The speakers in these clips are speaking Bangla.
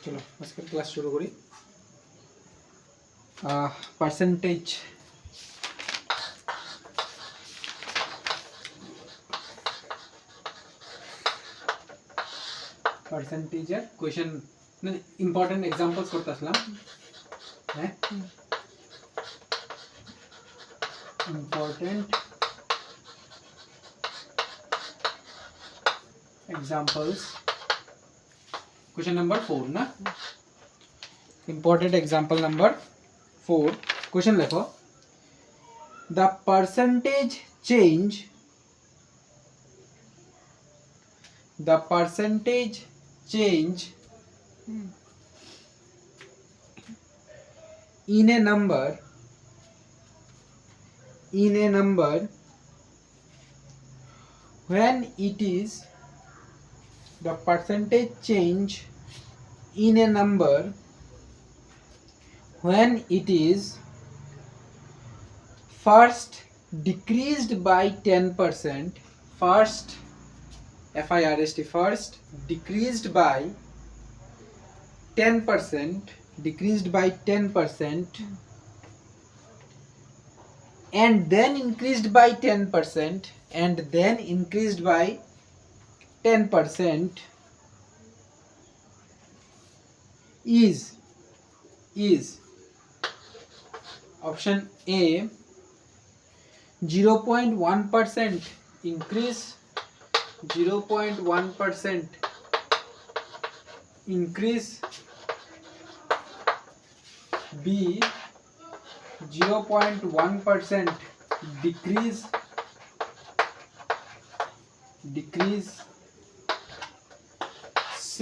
চলো আজকের ক্লাস শুরু করি। পার্সেন্টেজ পার্সেন্টেজের কোয়েশ্চেন মানে ইম্পর্টেন্ট এক্সাম্পলস করতে আসলাম। হ্যাঁ, ইম্পর্টেন্ট examples question number 4 ना important example number 4 question देखो the percentage change in a number when it is the percentage change in a number when it is first decreased by 10%, first decreased by 10%, and then increased by 10%, and then increased by 10% is option A 0.1% increase, 0.1% increase, B 0.1% decrease, C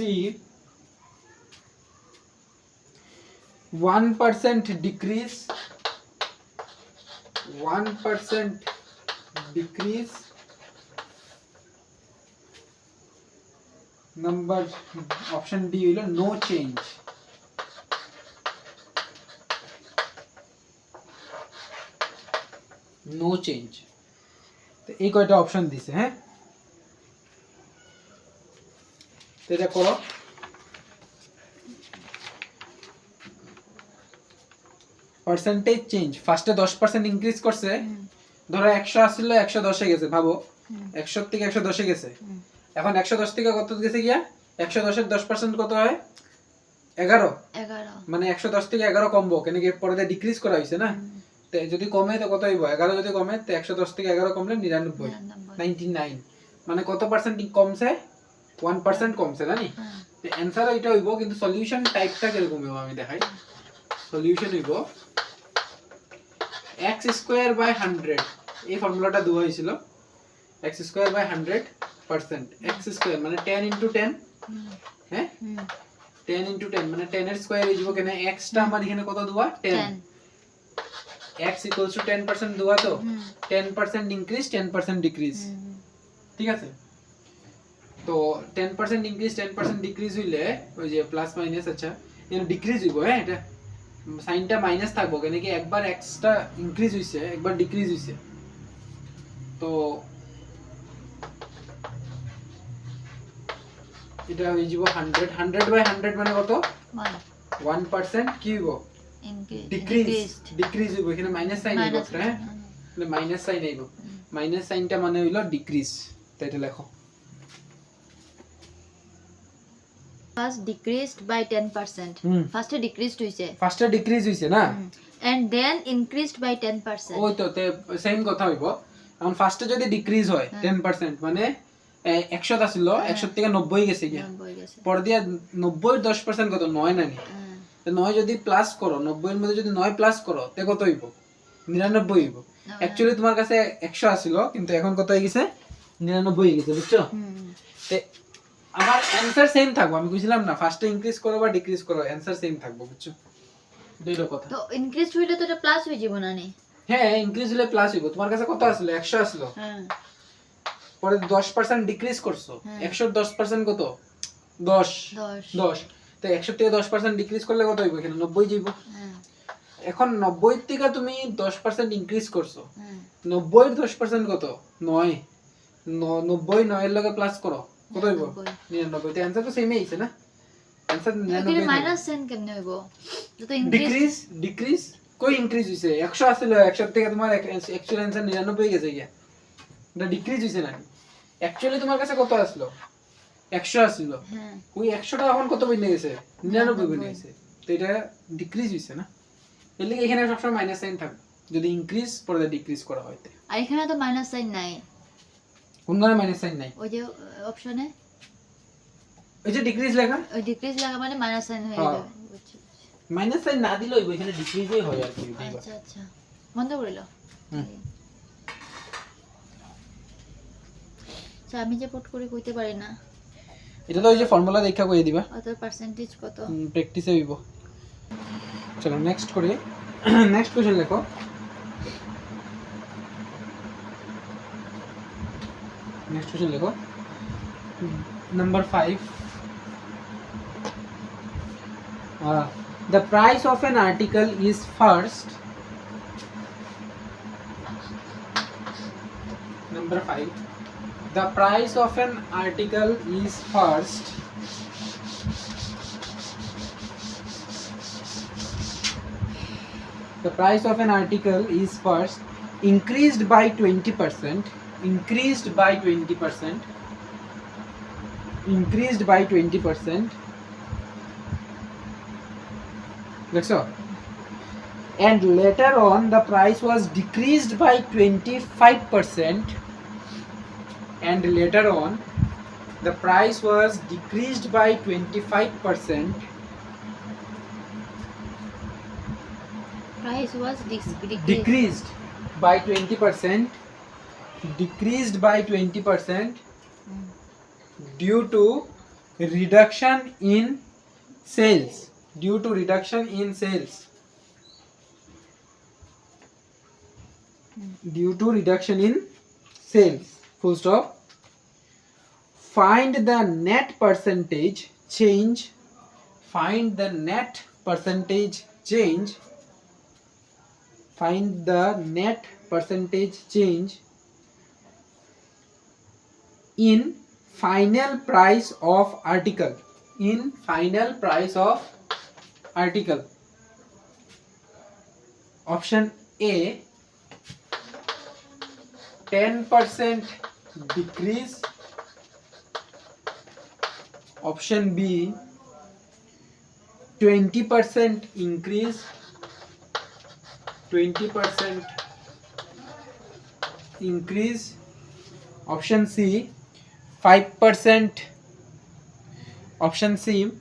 1% decrease, number option D হলো no change। তো এই কয়টা অপশন দিছে। হ্যাঁ, তো এটা করো। পার্সেন্টেজ চেঞ্জ ফার্স্টে 10% ইনক্রিজ করছে, ধরো 100 আসছিল 110 এ গেছে, ভাবো 100 থেকে 110 এ গেছে। এখন 110 থেকে কত গেছে গিয়া 110 এর 10% কত হয় 11 মানে 110 থেকে 11 কমবো, কেন কি পরে ডিক্রিজ করা হইছে না। তো যদি কমে তো কত হইব 11, যদি কমে তো 110 থেকে 11 কমলে 99 মানে কত পার্সেন্ট কমছে 1% কমছে জানি। তো অ্যানসার এটা হইব, কিন্তু সলিউশন টাইপটা কিরকম হবে আমি দেখাই। সলিউশন হইব x স্কয়ার বাই 100, এই ফর্মুলাটা দেওয়া হয়েছিল x square by 100%, x square মানে 10 into 10, হ্যাঁ 10 into 10 মানে 10 এর স্কয়ার হয়ে যাব, কেন x টা আমার এখানে কত দেওয়া 10, x equals to 10% দেওয়া, তো 10% ইনক্রিজ 10% ডিক্রিজ, ঠিক আছে। তো 10% ইনক্রিজ 10% ডিক্রিজ হইলে ওই যে প্লাস মাইনাস, আচ্ছা এখানে ডিক্রিজ হইব। হ্যাঁ, এটা সাইনটা মাইনাস থাকবো, কেন কি একবার এক্সটা ইনক্রিজ হইছে একবার ডিক্রিজ হইছে। তো এটা হয়ে যাব 100 বাই 100 মানে কত 1% কি হইব ডিক্রিজ হইব, এখানে মাইনাস সাইন হইব। হ্যাঁ, মানে মাইনাস সাইন আইব, মাইনাস সাইনটা মানে হইলো ডিক্রিজ। তাই এটা লেখো first decreased by 10%, first decreased হইছে না, and then increased by 10%, ওই তো সেম কথা হইব। এখন ফার্স্টে যদি ডিক্রিজ হয় 10% মানে 100 ছিল 100 থেকে 90 গেছে গিয়া, পরে দিয়া 90 এর 10% কত 9 নানি, তো 9 যদি প্লাস করো 90 এর মধ্যে যদি 9 প্লাস করো তে কত হইব 99 হইব। অ্যাকচুয়ালি তোমার কাছে 100 আসিল, কিন্তু এখন কত হয়ে গেছে 99 হয়ে গেছে, বুঝছো। তে আমার অ্যানসার সেম থাকবে, আমি কইছিলাম না ফার্স্টে ইনক্রিজ করো বা ডিক্রিজ করো অ্যানসার সেম থাকবে, বুঝছো। দুইটা কথা। তো ইনক্রিজ হইলে তো এটা প্লাস হয়ে যাব না নে। হ্যাঁ, ইনক্রিজ হলে প্লাস হইব। তোমার কাছে কত আসলো 100 আসলো, হ্যাঁ পরে 10% ডিক্রিজ করছো, 100 10% কত 10 তো 100 থেকে 10% ডিক্রিজ করলে কত হইব এখানে 90 যাইব। এখন 90 থেকে তুমি 10% ইনক্রিজ করছো, 90 এর 10% কত 9, 90 9 এর লগে প্লাস করো কত হইব 99। তো অ্যানসার তো সেমই আইছে না। आंसर এখানে মাইনাস সাইন কেমনে হইব যত ইনক্রিজ ডিক্রিজ কই ইনক্রিজ হইছে 100 আছিল 100 থেকে তোমার অ্যাকচুয়াল आंसर 99 হয়ে গেছে গিয়া এটা ডিক্রিজ হইছে না অ্যাকচুয়ালি তোমার কাছে কত আসলো 100 আসছিল হ্যাঁ ওই 100 টা এখন কত বইনে গেছে 99 বইনে গেছে তো এটা ডিক্রিজ হইছে না এর লাগি এখানে সবসময় মাইনাস সাইন থাকবে যদি ইনক্রিজ পরে ডিক্রিজ করা হইতে আর এখানে তো মাইনাস সাইন নাই কোনখানে মাইনাস সাইন নাই ওই যে অপশনে ওই যে ডিক্রিজ লেখা ওই ডিক্রিজ লাগা মানে মাইনাস সাইন হয়ে যাবে মাইনাস সাইন না দিলেও এখানে ডিক্রিজই হয় আর কি আচ্ছা আচ্ছা বন্ধ করে দাও আচ্ছা আমি যে পট করে কইতে পারি না এটা তো ওই যে ফর্মুলা দেখা কইয়ে দিবা কত পার্সেন্টেজ কত প্র্যাকটিসে হইব চলো নেক্সট করি নেক্সট কোশ্চেন লেখো नेक्स्ट क्वेश्चन देखो number 5 the price of an article is first number 5 the price of an article is first the price of an article is first increased by 20% increased by 20% like so and later on the price was decreased by 25% and later on the price was decreased by 25% price was decreased by 20% decreased by 20% due to reduction in sales due to reduction in sales due to reduction in sales full stop find the net percentage change find the net percentage change find the net percentage change in final price of article in final price of article option A 10% decrease option B 20% increase 20% increase option C 5% option C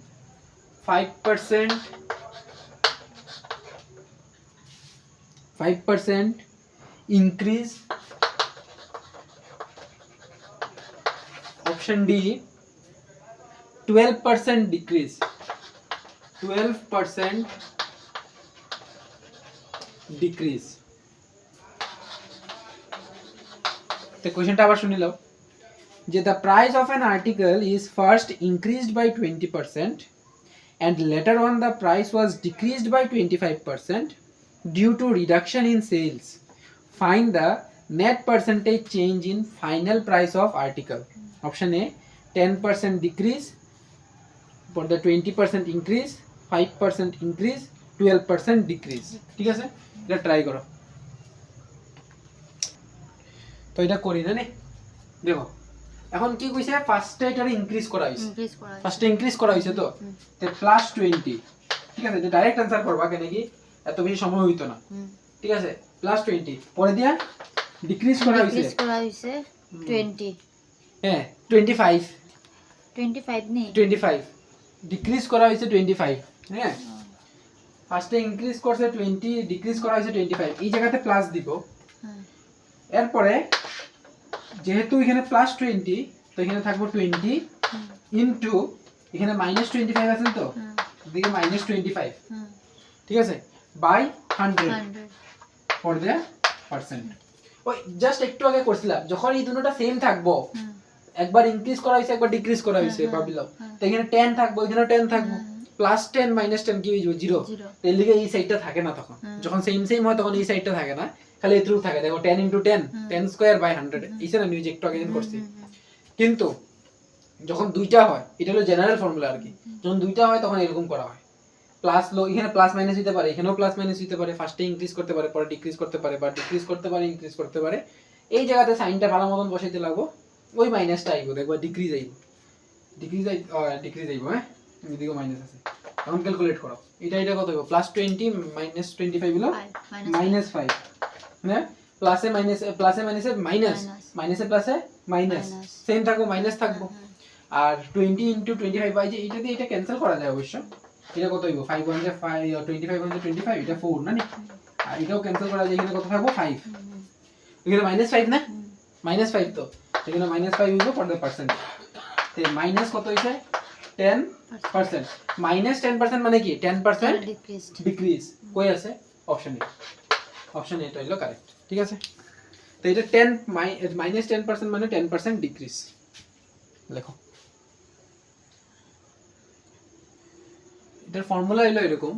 5% increase option D 12% decrease 12% decrease the question টা আবার শুনি লাও যে the price of an article is first increased by 20% and later on the price was decreased by 25% due to reduction in sales find the net percentage change in final price of article option A 10% decrease for the 20% increase 5% increase 12% decrease ঠিক আছে এটা ট্রাই করো তো এটা করি না নে দেখো এখন কি কইছে ফার্স্টে এটা ইনক্রিজ করা হইছে ফার্স্টে ইনক্রিজ করা হইছে তো তে +20 ঠিক আছে এটা ডাইরেক্ট आंसर করবা কেন কি এত বেশি সময় হইতো না ঠিক আছে +20 পরে দিয়া ডিক্রিজ করা হইছে 20 হ্যাঁ 25 নেই 25 ডিক্রিজ করা হইছে 25 হ্যাঁ ফার্স্টে ইনক্রিজ করছে 20 ডিক্রিজ করা হইছে 25 এই জায়গাতে প্লাস দিব এরপরে যেহেতু এখানে +20 তো এখানে থাকবে 20 ইনটু এখানে -25 আছে তো এদিকে -25 ঠিক আছে বাই 100 ফর দ্য পার্সেন্ট ওই জাস্ট একটু আগে করছিলাম যখন এই দুটোটা সেম থাকবো একবার ইনক্রিজ করা হইছে একবার ডিক্রিজ করা হইছে ভাবিলাও তো এখানে 10 থাকবে এখানে 10 থাকবে +10 -10 কি হইবে 0 এর লিগে এই সাইডটা থাকে না তখন যখন সেম হয় তখন এই সাইডটা থাকে না খালি এটুকু থাকে দেখো 10 * 10 10 স্কয়ার বাই 100 এইটা আমি যে একটু আগে করছি কিন্তু যখন দুইটা হয় এটা হলো জেনারেল ফর্মুলা আর কি, যখন দুইটা হয় তখন এরকম করা হয়। প্লাস লো এখানে প্লাস মাইনাস হতে পারে, এখানেও প্লাস মাইনাস হতে পারে, ফার্স্টে ইনক্রিজ করতে পারে, পরে ডিক্রিজ করতে পারে, বা ডিক্রিজ করতে পারে, ইনক্রিজ করতে পারে। এই জায়গাতে সাইনটা ভালো মতন বসাইতে লাগবো, ওই মাইনাসটা আইব, দেখবা ডিক্রিজ আইব, ডিক্রিজ আইব, হ্যাঁ এদিকেও মাইনাস আছে। এখন ক্যালকুলেট করো, এটা কত হইব, প্লাস 20 মাইনাস 25 হলো মাইনাস 5, হ্যাঁ প্লাসে মাইনাসে মাইনাস, মাইনাসে প্লাসে মাইনাস, সেম থাকবো, মাইনাস থাকবো। আর 20 ইনটু 25 বাই যে এটা দিয়ে এটা ক্যান্সেল করা যায় অবশ্য, এটা কত হইব 5 1 5 25 1 25, এটা 4 না নি, আর এটাও ক্যান্সেল করা যায়, এখানে কত থাকবো 5, এখানে মাইনাস 5 না, মাইনাস 5 তো এখানে মাইনাস 5 হইব ফর দ্য পার্সেন্ট, তে মাইনাস কত হইছে 10%, মাইনাস 10% মানে কি 10% ডিক্রিজ, কই আছে অপশন এ, অপশন এটা হলো কারেক্ট, ঠিক আছে। তো এটা 10 মাইনাস 10% মানে 10% ডিক্রিজ, লেখো। এটার ফর্মুলা হলো এরকম,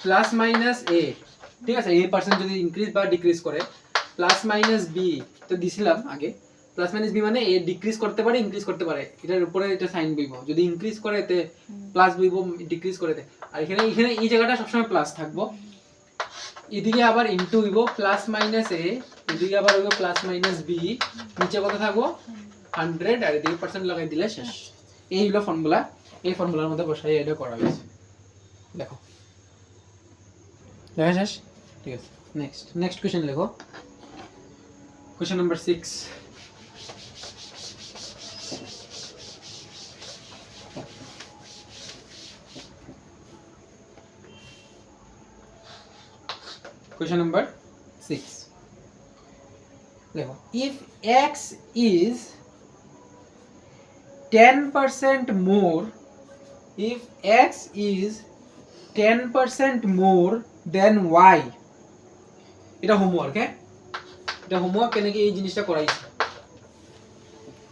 প্লাস মাইনাস এ, ঠিক আছে, এ পার্সেন্ট যদি ইনক্রিজ বা ডিক্রিজ করে, প্লাস মাইনাস বি তো দিছিলাম আগে, প্লাস মাইনাস বি মানে এ ডিক্রিজ করতে পারে, ইনক্রিজ করতে পারে, এটার উপরে এটা সাইন বইব, যদি ইনক্রিজ করে তে প্লাস বইব, ডিক্রিজ করে তে, আর এখানে এই জায়গাটা সবসময় প্লাস থাকবো, এদিকে আবার ইনটু হইব প্লাস মাইনাস এ, এদিকে আবার হইব প্লাস মাইনাস বি, নিচে কত থাকবো 100, আর এদিকে পার্সেন্ট লাগাই দিলে শেষ। এই হলো ফর্মুলা, এই ফর্মুলার মধ্যে বসাই এটা করা হয়েছে, দেখো দেখা শেষ, ঠিক আছে। নেক্সট কোশ্চেন লেখো, কোশ্চেন নাম্বার 6। Question number 6. देखो, if x is 10% more, if x is 10% more than y, এটা হোমওয়ার্ক, হ্যাঁ এটা হোমওয়ার্ক, কেন কি এই জিনিসটা করাইছি।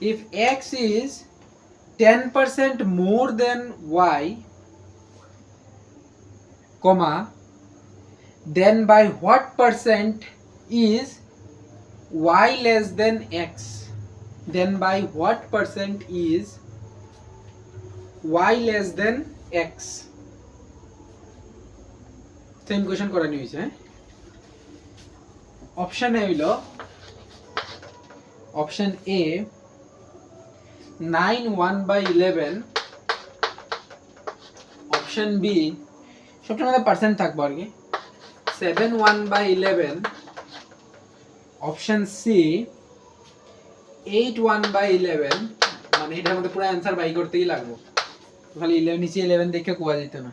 if x is 10% more than y, comma, then by what percent is y less than x, then by what percent is y less than x, same question করা নিয়েছে, হ্যাঁ। অপশন এ হইল, অপশন এ 9 1/11, অপশন বি সবটার মধ্যে পার্সেন্ট থাকবো আর কি 7 1/11, অপশন সি 8 1/11, মানে এটার মধ্যে পুরো অ্যানসার বাই করতেই লাগবে, খালি 11 নিচে 11 দেখে কোয়া যেত না।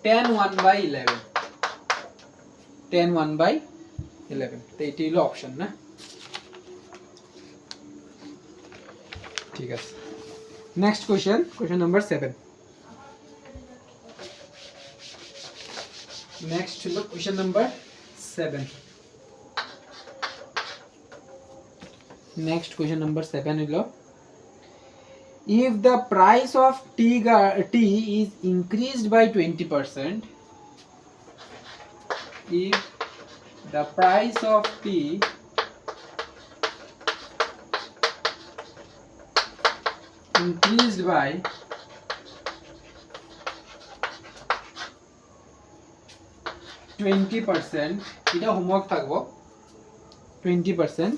10 1/11, 10 1/11, তো এটি হলো অপশন না, ঠিক আছে। Next question number 7। Next look, question number 7. Next question number 7 is, if the price of tea is increased by 20%, if the price of tea increased by 20%, এটা হোমওয়ার্ক থাকবো, 20%,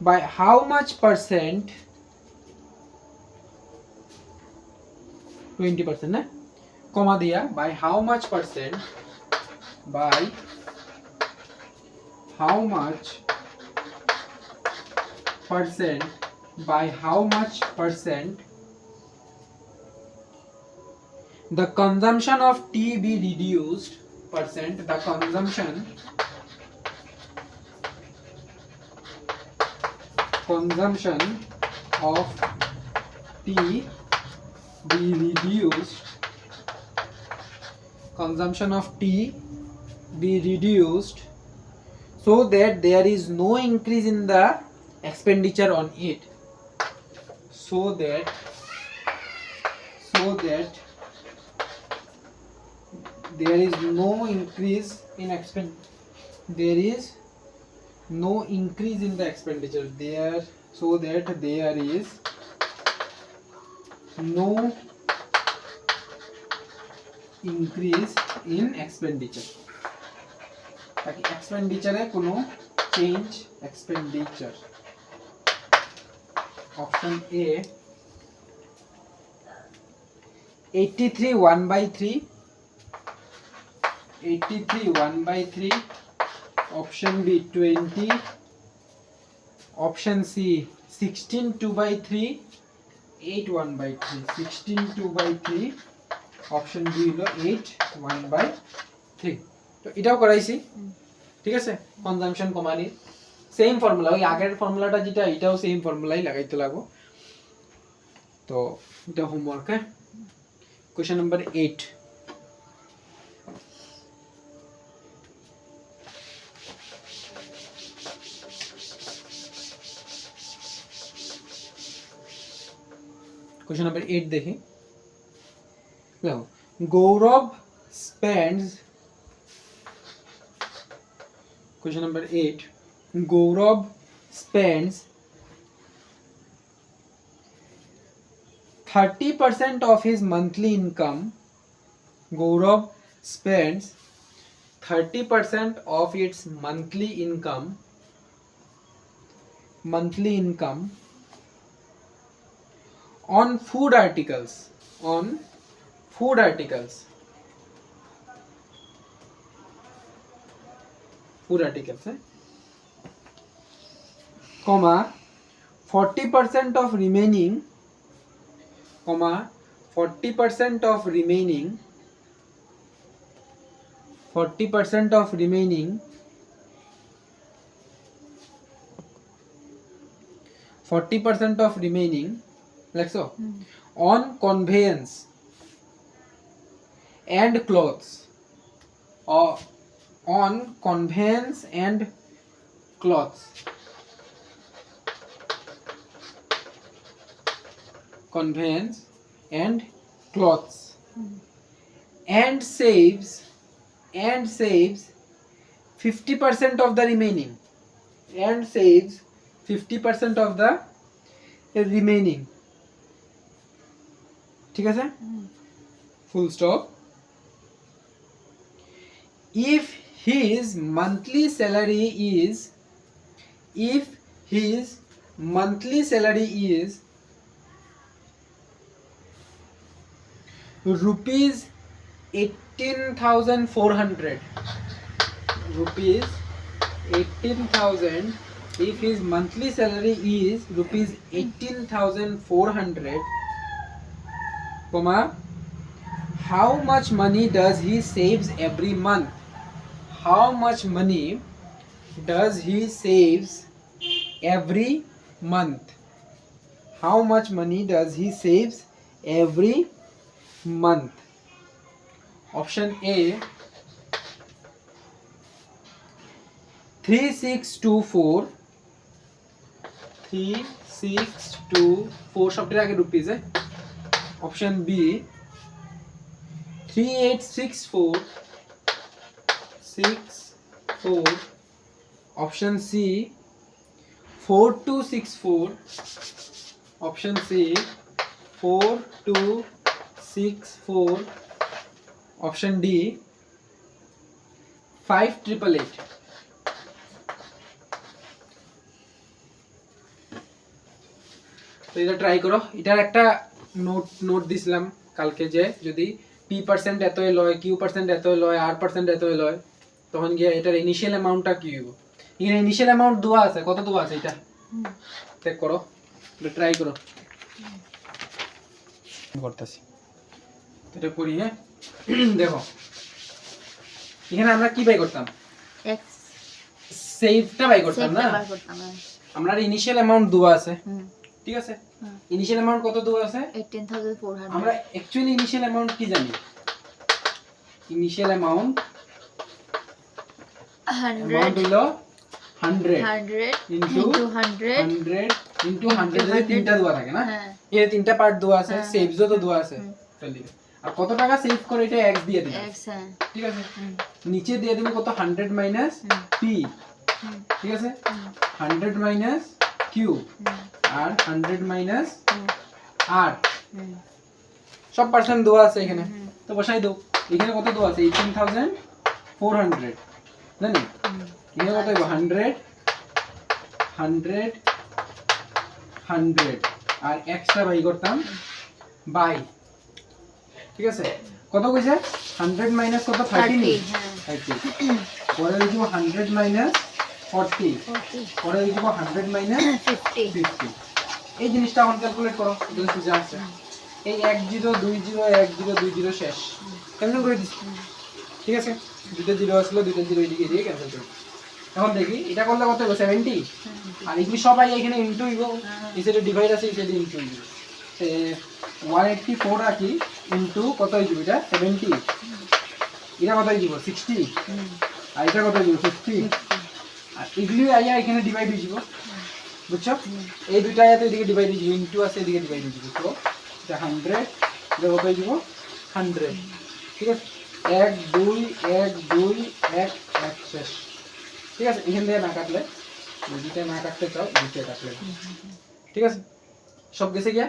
by how much percent, 20% না, কমা দিয়া, by how much percent, by how much percent, by how much percent the consumption of tea be reduced, percent, the consumption of tea be reduced, consumption of tea be reduced, so that there is no increase in the expenditure on it, so that there is no increase in there is no increase in the expenditure, there so that there is no increase in expenditure ताकि expenditure है कोनो change expenditure option A 83 1/3 83 1/3 option B 20 option C 16 2/3 8 1/3 16 2/3 option B হলো 8 1/3 তো এটাও করাইছি ঠিক আছে কনজাম্পশন কমানি সেম ফর্মুলা ওই আগের ফর্মুলাটা যেটা এটাও সেম ফর্মুলাই লাগাইতে লাগবো তো এটা হোমওয়ার্ক হ্যাঁ क्वेश्चन नंबर 8 क्वेश्चन नंबर 8 देखें लो गौरव spends question number 8 Gaurav spends 30% of his monthly income Gaurav spends 30% of its monthly income on food articles comma 40% of remaining 40% of remaining like so on conveyance and clothes or on conveyance and clothes and saves 50% of the remaining ঠিক আছে full stop if his monthly salary is rupees 18,400 if his monthly salary is rupees 18,400 comma how much money does he saves every month option A 3624 সবটার আগে rupees option B 3864 option C 4264 option C 4264 option D 5888 তো এটা ট্রাই করো এটার একটা নোট দিছিলাম কালকে যে যদি p% এতই লয় q% এতই লয় r% এতই লয় তখন গিয়ে এটার ইনিশিয়াল অ্যামাউন্টটা কি হবে এখানে ইনিশিয়াল অ্যামাউন্ট দেওয়া আছে কত দেওয়া আছে এটা চেক করো এটা ট্রাই করো করতেছি এটা করি হ্যাঁ দেখো এখানে আমরা কি বাই করতাম x সেভটা বাই করতাম না আমরা ইনিশিয়াল অ্যামাউন্ট দেওয়া আছে ঠিক আছে ইনিশিয়াল অ্যামাউন্ট কত দেওয়া আছে 18400 আমরা অ্যাকচুয়ালি ইনিশিয়াল অ্যামাউন্ট কি জানি ইনিশিয়াল অ্যামাউন্ট 100 হলো 100 into 100 এর তিনটা দেওয়া থাকে না এর তিনটা পার্ট দেওয়া আছে সেভসও তো দেওয়া আছে তাহলে আর কত টাকা সেভ করে এটা x দিয়ে দিই x ঠিক আছে নিচে দিয়ে দেব কত 100 মাইনাস p ঠিক আছে 100 মাইনাস কিউ আর 100 মাইনাস আর সব পার্সেন্ট দেওয়া আছে এখানে, তো বসাই দাও। এখানে কত দেওয়া আছে? 18400, জানি এখানে কত দেব? 100 100 100 আর এক্সট্রা বাই করতাম বাই, ঠিক আছে? কত কইছে? 100 মাইনাস কত? 30 নি? 30 পরে লিখব 100 মাইনাস 40 পরে লিখব 100 মাইনাস 50। এই জিনিসটা এখন ক্যালকুলেট করো, যদি বুঝা আছে। এই 1020 শেষ, ক্যান্সেল করে দিচ্ছি, ঠিক আছে? দুটো জিরো আসলো, দুটো জিরো এদিকে দিয়ে ক্যান্সেল করে। এখন দেখি এটা করলে কত হবে? 70। আর এগুলি সবাই এখানে ইনটু হইব, এই সাইডে ডিভাইড আছে, এই সাইডে ইনটু হইব। 184 রাখি ইনটু কত হইব? এটা 70, এটা কত হইব? 60, আর এটা কত হইব? 50। আর এগুলি আইয়া এখানে ডিভাইড হয়ে যাব, বুঝছো? এই দুইটা আয়াতে এদিকে ডিভাইড হয়ে যাব, ইনটু আছে এদিকে ডিভাইড হয়ে যাব। তো এটা 100, এটা কত হয়ে যাব? 100, ঠিক আছে? 1 2 1 2 1 1 শেষ, ঠিক আছে? এখান থেকে না কাটলে, দুইটা না কাটতে চাও দুইটা কাটলে, ঠিক আছে? সব গেছে গিয়া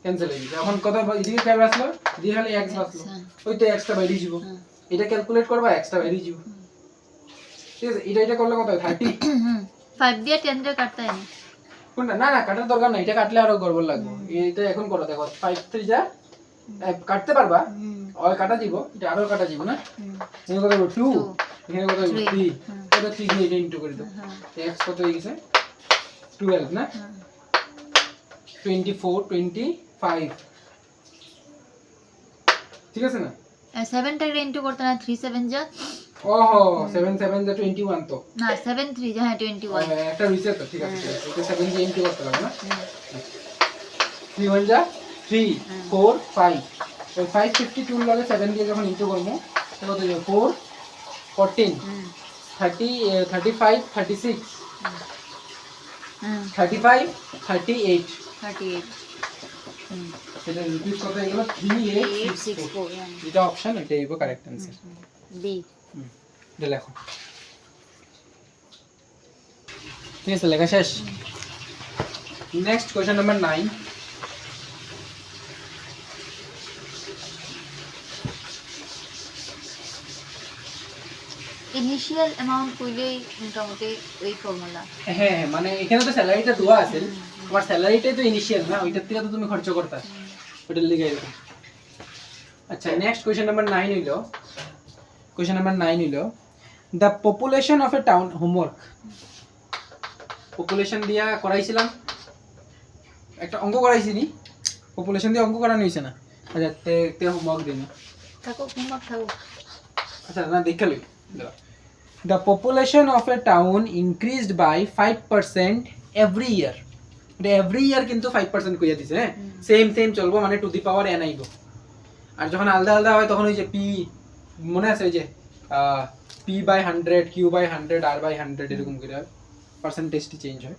ক্যান্সেল হয়ে গেছে। এখন কত এদিকে কার আসলো? এদিকে খালি x আসলো, ওই তো এক্সট্রা বাইরে যাব। এটা ক্যালকুলেট করবা, এক্সট্রা বাইরে যাব, ঠিক আছে? এটা করলে কত হয়? 30। 5 দিয়ে 10 দিয়ে কাটতে হয় না কোনটা? না না কাটার দরকার নাই, এটা কাটলে আরো গড়বড় লাগবে। এটা এখন করো, দেখো 5 3 যা কাটতে পারবা, ওই কাটা দিব, এটা আরো কাটা দিব না? এখানে কত 2, এখানে কত 3, কত 3 দিয়ে এটা ইনটু করে দাও। x কত হয়ে গেছে? 12 না? 24 25, ঠিক আছে না? 7 টাকে ইনটু করতে না 3 7 যা ওহো 7 7 যা 21 তো না 7 3 যা 21 একটা রিসেট তো, ঠিক আছে? এটা 7 দিয়ে ইনটু করতে হবে না? 3 1 যা 3 4 5, ওই 552 লাগে 7 দিয়ে যখন ইনটু করব তখন কত হবে? 4 14 30 35 36 35 38 সেটা রুপিস কত এগুলো? 3864, এটা অপশন, এটা হইব কারেক্ট आंसर বি। এটা লেখো, ঠিক আছে? লেখা শেষ। Next question number 9। Initial amount কইলেই মোটামুটি এই ফর্মুলা। হ্যাঁ মানে এখানে তো স্যালারিটা দেওয়া আছে, তোমার স্যালারিটাই তো ইনিশিয়াল না, ওইটার থেকে তো তুমি খরচ করতা, ওইটার লিখে দাও। আচ্ছা নেক্সট কোশ্চেন নাম্বার 9 হইলো, কোশ্চেন নাম্বার 9 হইলো the population of a town, homework population দিয়া করাইছিলাম, একটা অঙ্ক করাইছি নি? পপুলেশন দিয়ে অঙ্ক করানো হইছে না? আচ্ছা তে হোমওয়ার্ক দিন, থাকো হোমওয়ার্ক থাকো। আচ্ছা না দেখা লই। The population of a town increased by 5% every year. এটা এভরি ইয়ার কিন্তু 5% কইয়া দিছে, হ্যাঁ? সেম চলবো, মানে টু দি পাওয়ার n আইবো। আর যখন আলাদা আলাদা হয় তখন ওই যে p, মনে আছে ওই যে p by 100 q by 100 r by 100 এরকম করে পার্সেন্টেজটি চেঞ্জ হয়।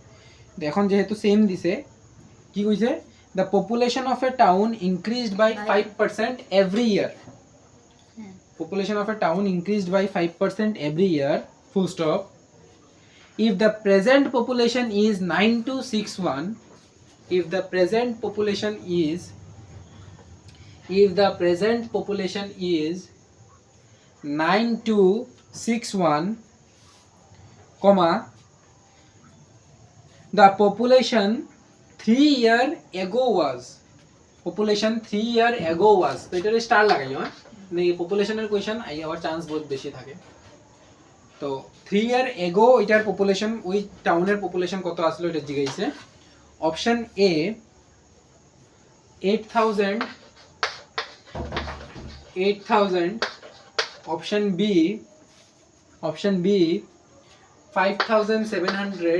এখন যেহেতু সেম দিছে, কি কইছে? The population of a town increased by 5% every year. Population of a town increased by 5% every year, full stop. If the present population is 9261, if the present population is 9261, comma, the population 3 year ago was, population 3 year ago was, তো এটা স্টার লাগাইও, হ্যাঁ? এই পপুলেশনের কোশ্চেন আই আবার চান্স বহুত বেশি থাকে। তো 3 ইয়ার এগো এটার পপুলেশন, ওই টাউনের পপুলেশন কত আসলো এটা জিজ্ঞাসা। Option A 8000, option B 5700,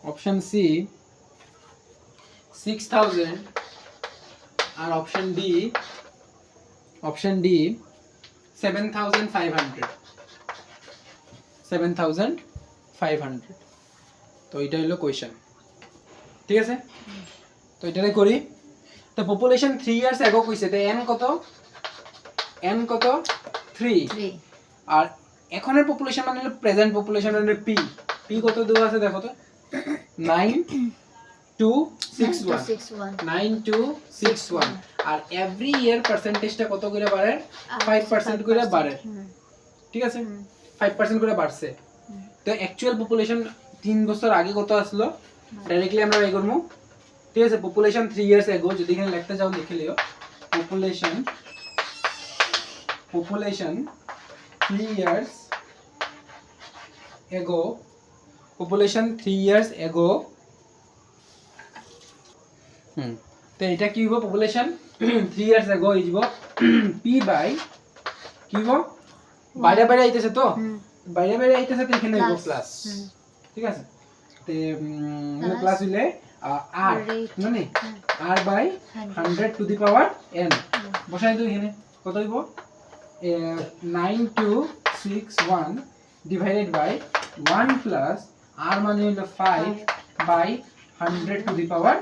option C 6000, আর অপশন ডি 7500। তো এটা হলো কোশ্চেন, ঠিক আছে? তো এটারে করি। তো পপুলেশন 3 ইয়ার্স এগো কইছে, তো n কত 3, আর এখনের পপুলেশন মানে হলো প্রেজেন্ট পপুলেশন মানে p, পি কত দেওয়া আছে দেখো তো 9261 9261 আর এভরি ইয়ার পার্সেন্টেজটা কত করে বাড়ে 5% করে বাড়ে ঠিক আছে 5% করে বাড়ছে তো অ্যাকচুয়াল পপুলেশন 3 বছর আগে কত আসলো ডাইরেক্টলি আমরা এই করব ঠিক আছে পপুলেশন 3 ইয়ার্স এগো যদি এখানে লিখতে যাও লিখে লিও population 3 years ago population 3 years ago তো এটা কি হবে population 3 years ago is p by কি হবে বাইরে বাইরে আইতেছে তো বাইরে বাইরে আইতেছে তো এখানে হবে প্লাস ঠিক আছে তে মানে প্লাস হইলে r মানে r by 100 to the power n বসাই দাও এখানে কত হইব 9261 divided by 1 plus r মানে হলো 5 by 100 to the power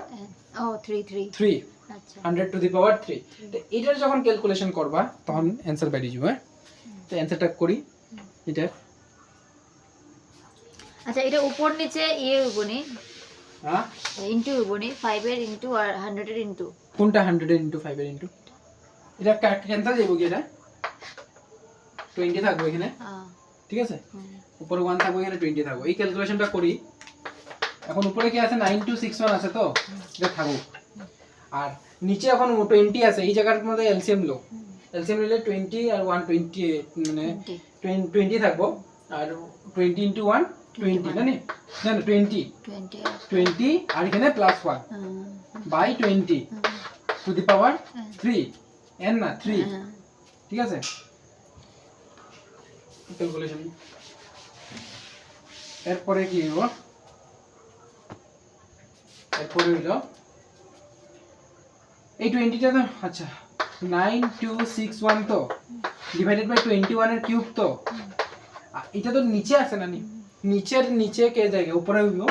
3 আচ্ছা 100 to the power 3 তো এটার যখন ক্যালকুলেশন করবা তখন आंसर বেরিয়ে যাবে তো आंसरটা করি এটা আচ্ছা এটা উপর নিচে ইয়ে হবনি হ্যাঁ ইনটু হবনি 5 এর ইনটু আর 100 এর ইনটু কোনটা 100 এর ইনটু 5 এর ইনটু এটা ক্যান্সেল যাইব কি এটা 20 থাকবে এখানে ঠিক আছে উপরে 1 থাকবে এখানে 20 থাকবে এই ক্যালকুলেশনটা করি এখন উপরে কি আছে 9261 আছে তো এটা থাকো আর নিচে এখন 20 আছে এই জায়গার মধ্যে এলসিএম লো এলসিএম নিলে 20 আর 120 মানে 20 থাকবো আর 20 into 1 20 না না 20 আর এখানে plus 1 by 20 to the power 3 n না 3 ঠিক আছে ক্যালকুলেশন এরপরে কি হলো এরপরে হলো এই 20টা তো আচ্ছা 9261 তো ডিভাইডেড বাই 21 এর কিউব তো এটা তো নিচে আছে না নিচের নিচে কে জায়গা উপরে হইব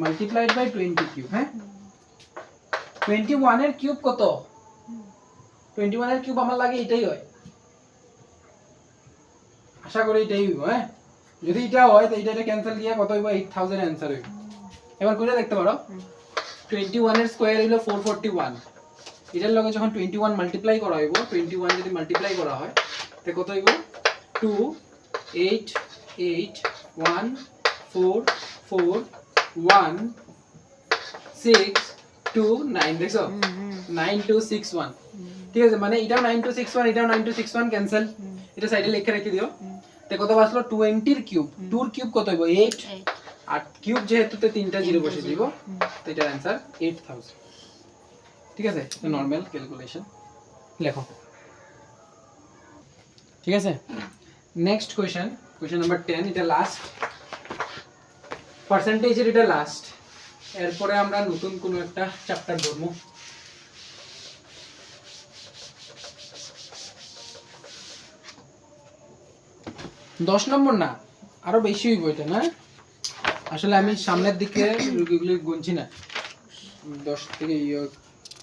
মাল্টিপ্লাইড বাই 20 কিউব হ্যাঁ 21 এর কিউব কত 21 এর কিউব আমার লাগে এটাই হয় আশা করি এটাই হইব হ্যাঁ যদি এটা হয় তো এটা ক্যান্সেল দিয়ে কত হইব 8000 आंसर হইব এবার করে দেখতে পারো 21 এর স্কয়ার হলো 441 এটার লগে যখন 21 মাল্টিপ্লাই করা হইব 21 যদি মাল্টিপ্লাই করা হয় তে কত হইব 2 8 8 1 4 4 1 6 2 9 দেখো 9261 ঠিক আছে মানে এটাও 9261 এটাও 9261 ক্যান্সেল এটা সাইডে লিখে রেখে দিও তে কত বাসলো 20 এর কিউব 2 এর কিউব কত হইব 8 আর কিউব যেহেতু তে তিনটা জিরো বসে দিব তো এটার आंसर 8000 ঠিক আছে এটা নরমাল ক্যালকুলেশন লেখো ঠিক আছে নেক্সট কোশ্চেন নাম্বার 10 এটা লাস্ট পার্সেন্টেজের এটা লাস্ট এরপরে আমরা নতুন কোন একটা চ্যাপ্টার ধরবো দশ নম্বর না আরো বেশি হইব এটা না আসলে আমি সামনের দিকে রুগীগুলি গুনছি না 10 থেকে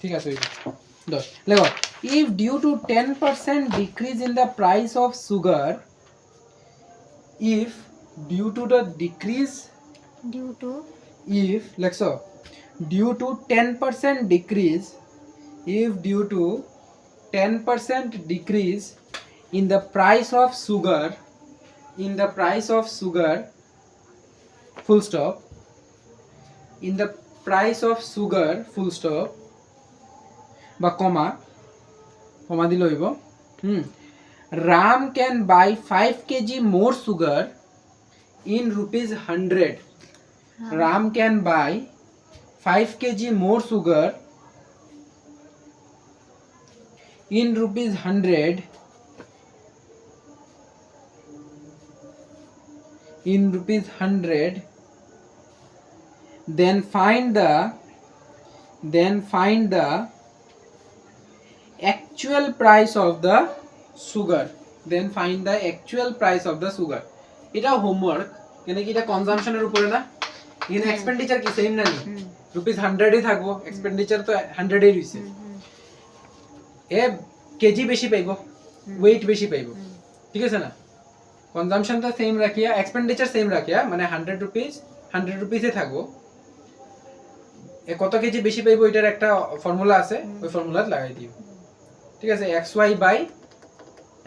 ঠিক আছে 10 লেখো if due to 10% decrease in the price of sugar if due to the decrease due to if লেখো due to 10% decrease if due to 10% decrease in the price of sugar full stop in the price of sugar full stop বা কমা দিল হইব Ram can buy 5 kg more sugar in rupees 100 Ram can buy 5 kg more sugar in rupees 100 then find the actual price of the sugar এটা হোমওয়ার্ক কেন কি এটা কনজাম্পশনের উপরে না এখানে এক্সপেন্ডিচার কি সেম না রুপিস 100 ই থাকবো এক্সপেন্ডিচার তো 100 এই হইছে এ কেজি বেশি পাইবো ওয়েট বেশি পাইবো ঠিক আছে না কনজাম্পশনটা সেম রাখিয়া এক্সপেন্ডিচার সেম রাখিয়া মানে 100 রুপিস 100 রুপিসে থাকবো কত কেজি বেশি পাইবো এটার একটা ফর্মুলা আছে ওই ফর্মুলাত লাগাই দিও ঠিক আছে xy by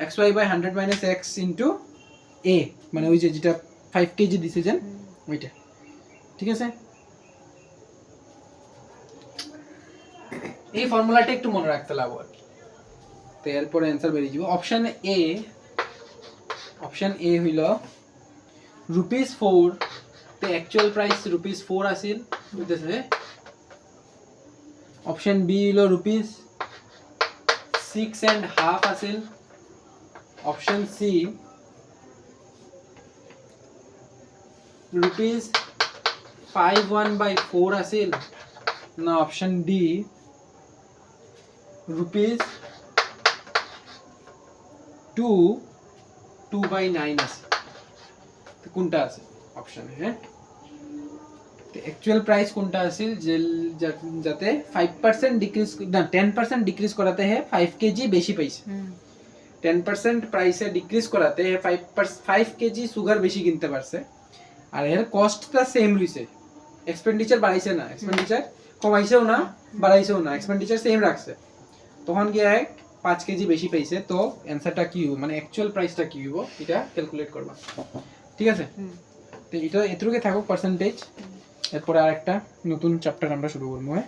100 minus x into a মানে ওই যে যেটা 5 কেজি দিছে যেন ওইটা ঠিক আছে এই ফর্মুলাটা একটু মনে রাখতে লাগবে তো এরপর অ্যানসার বেরিয়ে যাবে অপশন এ হইল রুপিস 4 তো অ্যাকচুয়াল প্রাইস রুপিস 4 আছিল বুঝতেছে অপশন বি হইল রুপিস 6.5 আছিল অপশন সি রুপিস 51/4 আছিল না অপশন ডি রুপিস 2/9 আছে তো কোনটা আছে অপশনে হ্যাঁ তো অ্যাকচুয়াল প্রাইস কোনটা আছিল যে যাতে 5% ডিক্রিজ না 10% ডিক্রিজ করাতে হে 5 কেজি বেশি পাইছে 10% প্রাইসে ডিক্রিজ করাতে হে 5 কেজি সুগার বেশি কিনতে পারছে আর এর কস্টটা সেম রইছে এক্সপেন্ডিচার বাড়াইছে না এক্সপেন্ডিচার কমাইছেও না বাড়াইছেও না এক্সপেন্ডিচার সেম রাখছে তখন কি হয় 5 কেজি বেশি পাইছে তো অ্যানসারটা কি হবে মানে অ্যাকচুয়াল প্রাইসটা কি হবে এটা ক্যালকুলেট করবা ঠিক আছে তো এটা এতটুকুই থাকুক পার্সেন্টেজ এরপরে আরেকটা নতুন চ্যাপ্টার আমরা শুরু করব হ্যাঁ